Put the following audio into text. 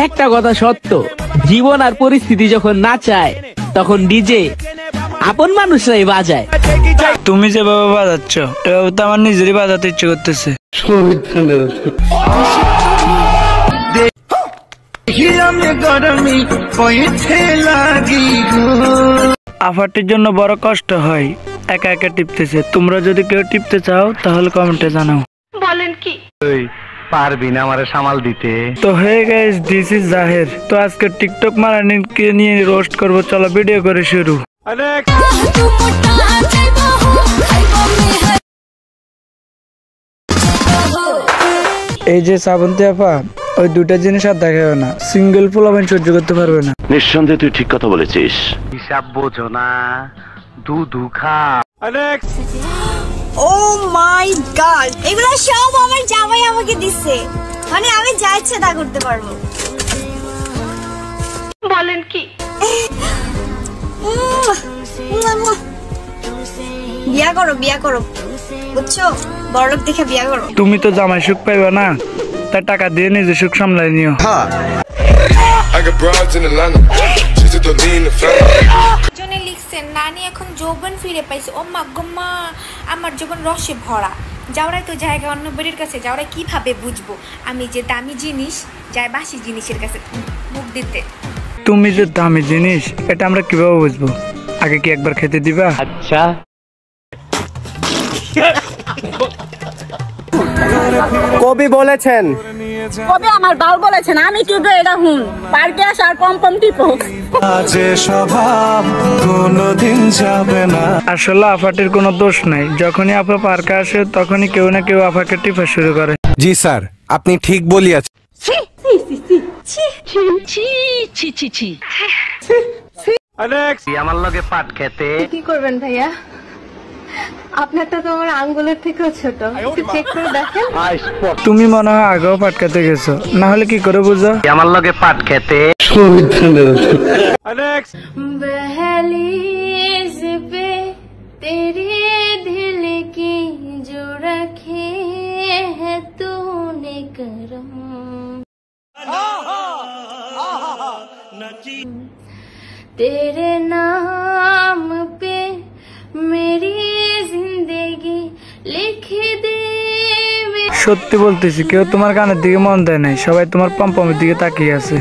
একটা কথা সত্য, জীবন আর পরিস্থিতি যখন না চায় তখন ডিজে আপন মানুষরাই বাজায়। তুমি যেভাবে বাজাচ্ছ এভাবে তো আমার নিজেরই বাজাতে ইচ্ছে করতেছে। আফাটির জন্য বড় কষ্ট হয়, একা একা টিপতেছে। তোমরা যদি কেউ টিপতে চাও তাহলে কমেন্টে জানাও। বলেন কি পারবি না আমারে সামাল দিতে? তো হে গাইস, দিস ইজ জাহের। তো আজকে টিকটক মারানিকে নিয়ে রোস্ট করব, চলো ভিডিও করে শুরু। এই যে শ্রাবন্তী আপা, ওই দুটা জিনিস আর দেখাবে না, সিঙ্গেল পোলাপাইন সহ্য করতে পারবে না। নিঃসন্দেহে তুই ঠিক কথা বলেছিস। হিসাব বোঝো না, দুধু খা। ও মাই গড, এগুলো সব আমার জামাই আমাকে দিচ্ছে, মানে আমি যা ইচ্ছে তা করতে পারবো। বলেন কি বিয়া করো, বিয়া করো, বুঝছো? বড়লোক দেখে বিয়া করো। তুমি তো জামাই সুখ পাইবা না, তাই টাকা দিয়ে নিজে সুখ সামলাই নিও। জনে লিখছেন নানি এখন যৌবন ফিরে পাইছে। ও মা গম্মা, আমার যৌবন রসে ভরা। যাওরাই তো জায়গা অন্য বেড়ির কাছে, যাওরাই কিভাবে বুঝবো আমি যে দামি জিনিস যায় বাসি জিনিসের কাছে মুখ দিতে। তুমি যে দামি জিনিস এটা আমরা কিভাবে বুঝবো? আগে কি একবার খেতে দিবা? আচ্ছা, কবি বলেছেন, কবে আমার বাল বলেছেন, আমি কিন্তু এটা হুন পার্কে আসার পম পম টিপো। আসলে আফাটির কোনো দোষ নাই, যখনই আপা পার্কে আসে তখনই কেউ না কেউ আফাকে টিপা শুরু করে। জি স্যার, আপনি ঠিক বলিয়াছেন। আমার লগে পাট খেতে। কি করবেন ভাইয়া? আপনারটা তো আমার আঙ্গুলের থেকেও ছোট, একটু চেক করে দেখেন। তুমি মনে হয় আগেও পাটকাতে গেছো, না হলে কি করে বুঝো? আমার লগে পাট খেতে। बहलीज पे तेरे दिल की जो रखे है तूने करम, तेरे नाम पे मेरी जिंदगी लिख दे। সত্যি বলতেছি, কেউ তোমার গানের দিকে মন দেয় নাই, সবাই তোমার পম্পমের দিকে তাকিয়ে আছে।